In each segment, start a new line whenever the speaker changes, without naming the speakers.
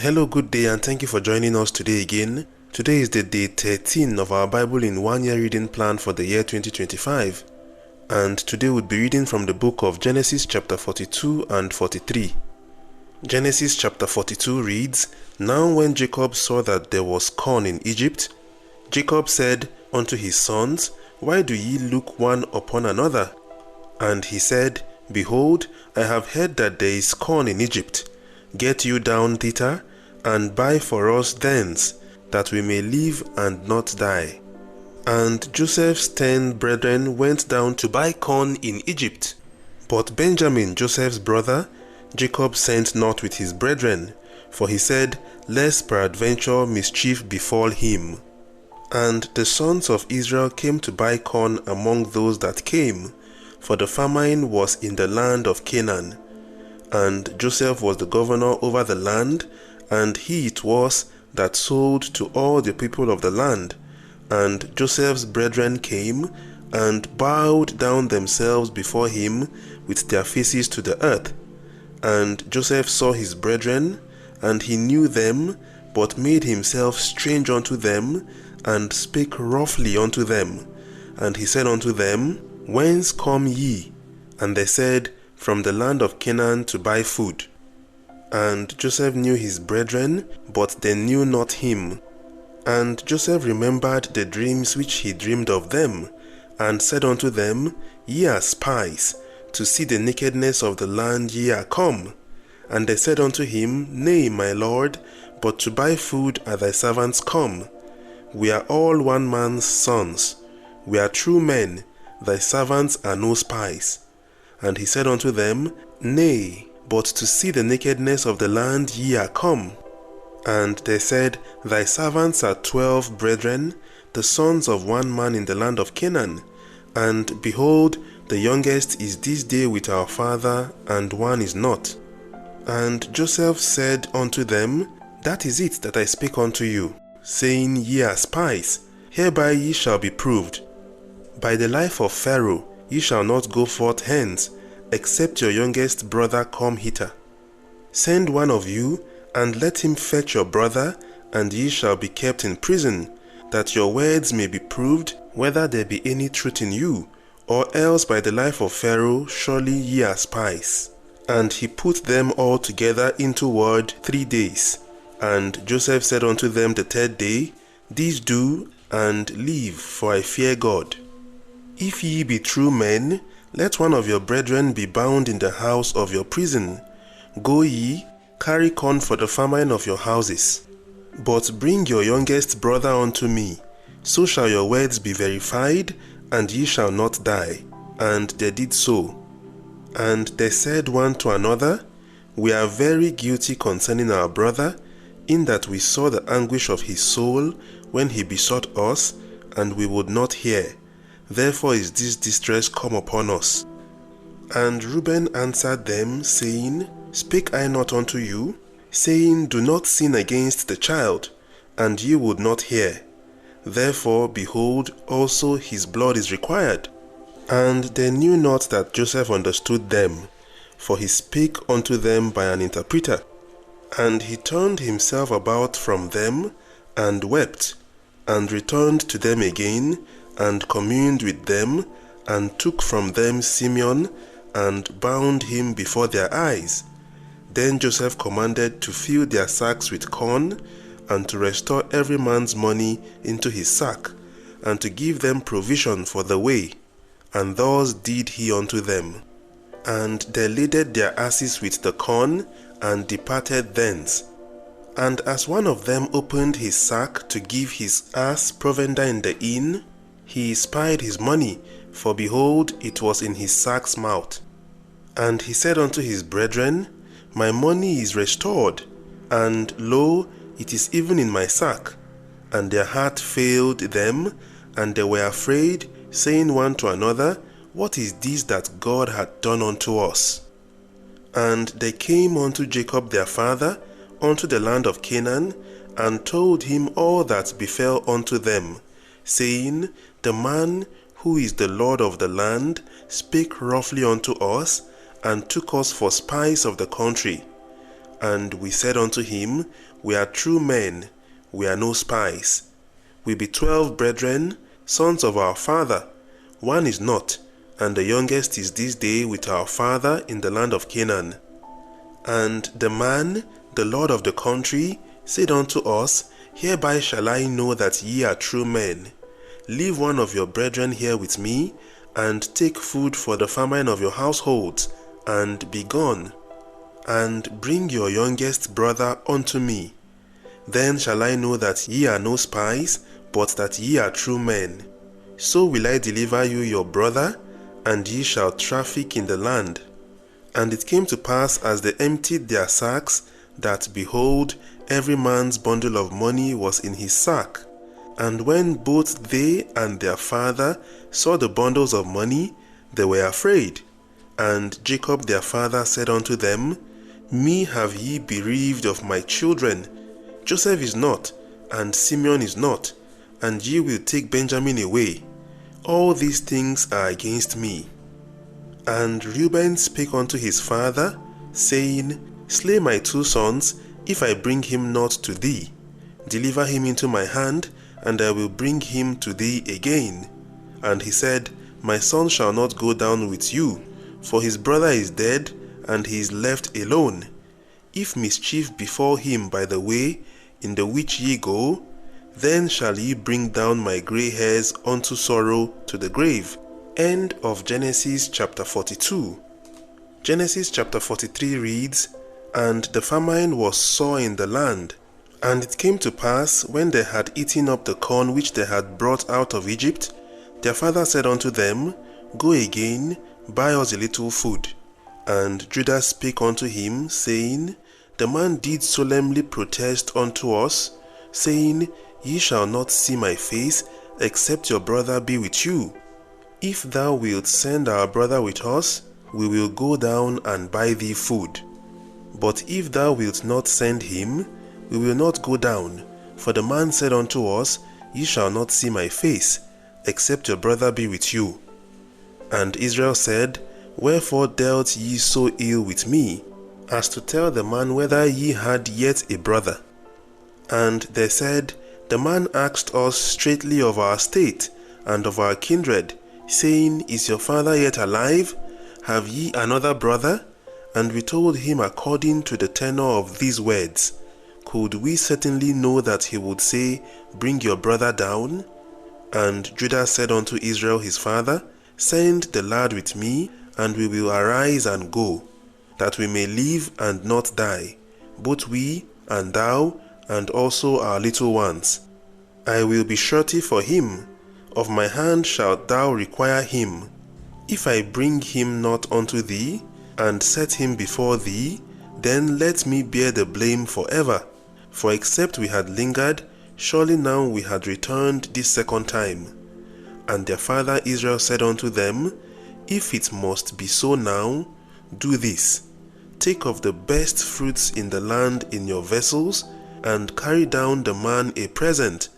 Hello, good day, and thank you for joining us today again. Today is the day 13 of our Bible in 1 year reading plan for the year 2025. And today we'll be reading from the book of Genesis chapter 42 and 43. Genesis chapter 42 reads, Now when Jacob saw that there was corn in Egypt, Jacob said unto his sons, Why do ye look one upon another? And he said, Behold, I have heard that there is corn in Egypt. Get you down thither, and buy for us thence, that we may live and not die. And Joseph's 10 brethren went down to buy corn in Egypt. But Benjamin, Joseph's brother, Jacob sent not with his brethren, for he said, Lest peradventure mischief befall him. And the sons of Israel came to buy corn among those that came, for the famine was in the land of Canaan. And Joseph was the governor over the land, and he it was that sold to all the people of the land. And Joseph's brethren came, and bowed down themselves before him with their faces to the earth. And Joseph saw his brethren, and he knew them, but made himself strange unto them, and spake roughly unto them. And he said unto them, Whence come ye? And they said, From the land of Canaan to buy food. And Joseph knew his brethren, but they knew not him. And Joseph remembered the dreams which he dreamed of them, and said unto them, Ye are spies, to see the nakedness of the land ye are come. And they said unto him, Nay, my lord, but to buy food are thy servants come. We are all one man's sons. We are true men, thy servants are no spies. And he said unto them, Nay, but to see the nakedness of the land ye are come. And they said, Thy servants are 12 brethren, the sons of one man in the land of Canaan. And behold, the youngest is this day with our father, and one is not. And Joseph said unto them, That is it that I speak unto you, saying, Ye are spies. Hereby ye shall be proved. By the life of Pharaoh ye shall not go forth hence, except your youngest brother come hither. Send one of you, and let him fetch your brother, and ye shall be kept in prison, that your words may be proved, whether there be any truth in you, or else by the life of Pharaoh surely ye are spies. And he put them all together into ward 3 days. And Joseph said unto them the 3rd day, This do, and leave, for I fear God. If ye be true men, let one of your brethren be bound in the house of your prison. Go ye, carry corn for the famine of your houses. But bring your youngest brother unto me, so shall your words be verified, and ye shall not die. And they did so. And they said one to another, We are very guilty concerning our brother, in that we saw the anguish of his soul when he besought us, and we would not hear. Therefore is this distress come upon us. And Reuben answered them, saying, Spake I not unto you, saying, Do not sin against the child, and ye would not hear. Therefore, behold, also his blood is required. And they knew not that Joseph understood them, for he spake unto them by an interpreter. And he turned himself about from them, and wept, and returned to them again, and communed with them, and took from them Simeon, and bound him before their eyes. Then Joseph commanded to fill their sacks with corn, and to restore every man's money into his sack, and to give them provision for the way. And thus did he unto them. And they laded their asses with the corn, and departed thence. And as one of them opened his sack to give his ass provender in the inn, he espied his money, for behold, it was in his sack's mouth. And he said unto his brethren, My money is restored, and lo, it is even in my sack. And their heart failed them, and they were afraid, saying one to another, What is this that God hath done unto us? And they came unto Jacob their father, unto the land of Canaan, and told him all that befell unto them, saying, The man who is the Lord of the land spake roughly unto us, and took us for spies of the country. And we said unto him, We are true men, we are no spies. We be 12 brethren, sons of our father. One is not, and the youngest is this day with our father in the land of Canaan. And the man, the lord of the country, said unto us, Hereby shall I know that ye are true men. Leave one of your brethren here with me, and take food for the famine of your households, and be gone. And bring your youngest brother unto me. Then shall I know that ye are no spies, but that ye are true men. So will I deliver you your brother, and ye shall traffic in the land. And it came to pass, as they emptied their sacks, that, behold, every man's bundle of money was in his sack. And when both they and their father saw the bundles of money, they were afraid. And Jacob their father said unto them, Me have ye bereaved of my children. Joseph is not, and Simeon is not, and ye will take Benjamin away. All these things are against me. And Reuben spake unto his father, saying, Slay my 2 sons, if I bring him not to thee. Deliver him into my hand, and I will bring him to thee again. And he said, My son shall not go down with you, for his brother is dead, and he is left alone. If mischief befall him by the way in the which ye go, then shall ye bring down my grey hairs unto sorrow to the grave. End of Genesis chapter 42. Genesis chapter 43 reads, And the famine was sore in the land. And it came to pass, when they had eaten up the corn which they had brought out of Egypt, their father said unto them, Go again, buy us a little food. And Judah spake unto him, saying, The man did solemnly protest unto us, saying, Ye shall not see my face, except your brother be with you. If thou wilt send our brother with us, we will go down and buy thee food. But if thou wilt not send him, we will not go down. For the man said unto us, Ye shall not see my face, except your brother be with you. And Israel said, Wherefore dealt ye so ill with me, as to tell the man whether ye had yet a brother? And they said, The man asked us straitly of our state, and of our kindred, saying, Is your father yet alive? Have ye another brother? And we told him according to the tenor of these words. Could we certainly know that he would say, Bring your brother down? And Judah said unto Israel his father, Send the lad with me, and we will arise and go, that we may live and not die, both we and thou, and also our little ones. I will be surety for him. Of my hand shalt thou require him. If I bring him not unto thee, and set him before thee, then let me bear the blame forever. For except we had lingered, surely now we had returned this second time. And their father Israel said unto them, If it must be so now, do this. Take of the best fruits in the land in your vessels, and carry down the man a present,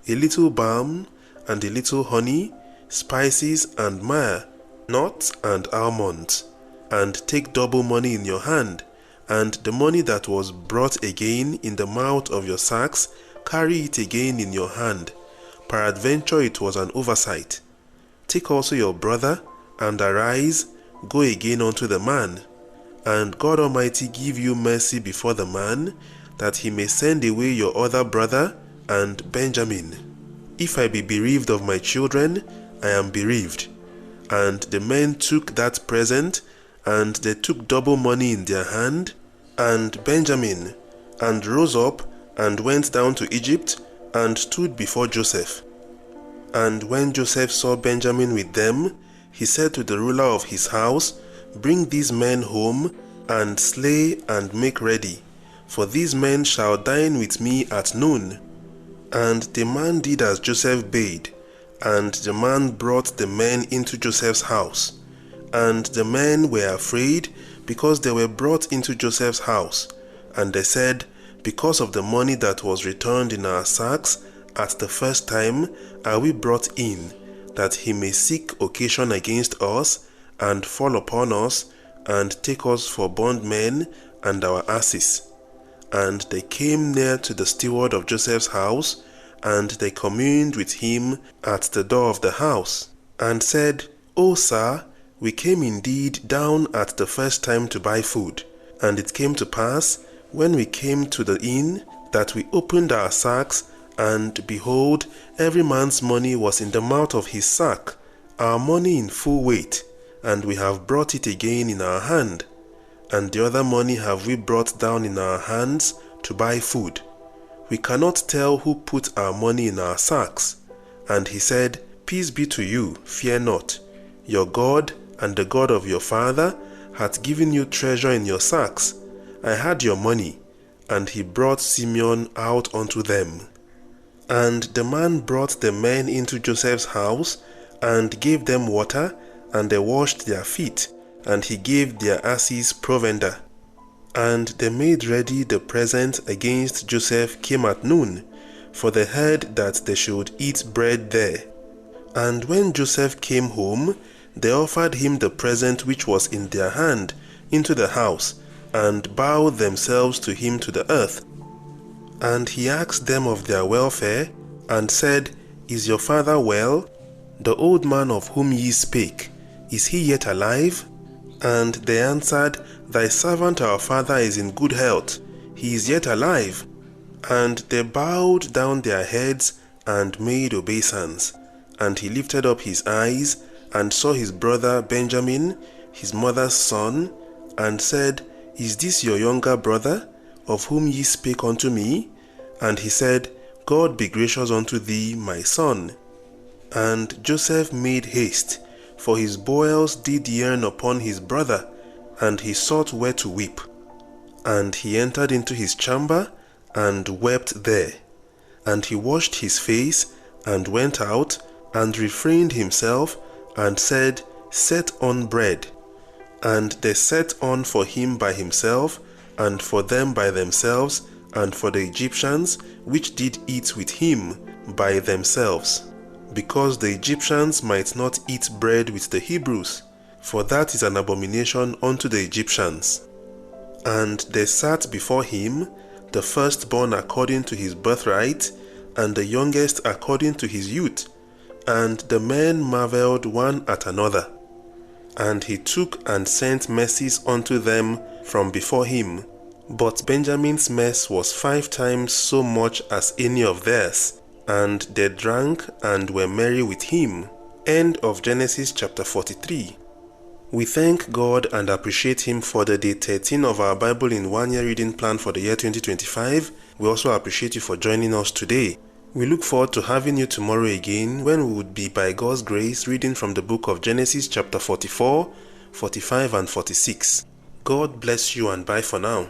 a little balm, and a little honey, spices and myrrh, nuts and almonds. And take double money in your hand, and the money that was brought again in the mouth of your sacks, carry it again in your hand. Peradventure it was an oversight. Take also your brother, and arise, go again unto the man. And God Almighty give you mercy before the man, that he may send away your other brother and Benjamin. If I be bereaved of my children, I am bereaved. And the men took that present, and they took double money in their hand, and Benjamin, and rose up, and went down to Egypt, and stood before Joseph. And when Joseph saw Benjamin with them, he said to the ruler of his house, Bring these men home, and slay and make ready, for these men shall dine with me at noon. And the man did as Joseph bade, and the man brought the men into Joseph's house. And the men were afraid, because they were brought into Joseph's house. And they said, Because of the money that was returned in our sacks at the first time are we brought in, that he may seek occasion against us, and fall upon us, and take us for bondmen and our asses. and they came near to the steward of Joseph's house, and they communed with him at the door of the house, and said, O sir, we came indeed down at the first time to buy food. And it came to pass, when we came to the inn, that we opened our sacks, and behold, every man's money was in the mouth of his sack, our money in full weight, and we have brought it again in our hand. And the other money have we brought down in our hands to buy food. We cannot tell who put our money in our sacks. And he said, Peace be to you, fear not. Your God and the God of your father hath given you treasure in your sacks. I had your money. And he brought Simeon out unto them. And the man brought the men into Joseph's house, and gave them water, and they washed their feet, and he gave their asses provender. And they made ready the present against Joseph came at noon, for they heard that they should eat bread there. And when Joseph came home, they offered him the present which was in their hand into the house, and bowed themselves to him to the earth. And he asked them of their welfare, and said, Is your father well? The old man of whom ye spake, is he yet alive? And they answered, Thy servant our father is in good health, he is yet alive. And they bowed down their heads, and made obeisance. And he lifted up his eyes, and saw his brother Benjamin, his mother's son, and said, Is this your younger brother, of whom ye spake unto me? And he said, God be gracious unto thee, my son. And Joseph made haste, for his boils did yearn upon his brother, and he sought where to weep. And he entered into his chamber, and wept there. And he washed his face, and went out, and refrained himself, and said, Set on bread. And they set on for him by himself, and for them by themselves, and for the Egyptians, which did eat with him, by themselves, because the Egyptians might not eat bread with the Hebrews, for that is an abomination unto the Egyptians. And they sat before him, the firstborn according to his birthright, and the youngest according to his youth. And the men marveled one at another. And he took and sent messes unto them from before him. But Benjamin's mess was 5 times so much as any of theirs. And they drank and were merry with him. End of Genesis chapter 43. We thank God and appreciate him for the day 13 of our Bible in 1 year reading plan for the year 2025. We also appreciate you for joining us today. We look forward to having you tomorrow again, when we would be, by God's grace, reading from the book of Genesis chapter 44, 45 and 46. God bless you, and bye for now.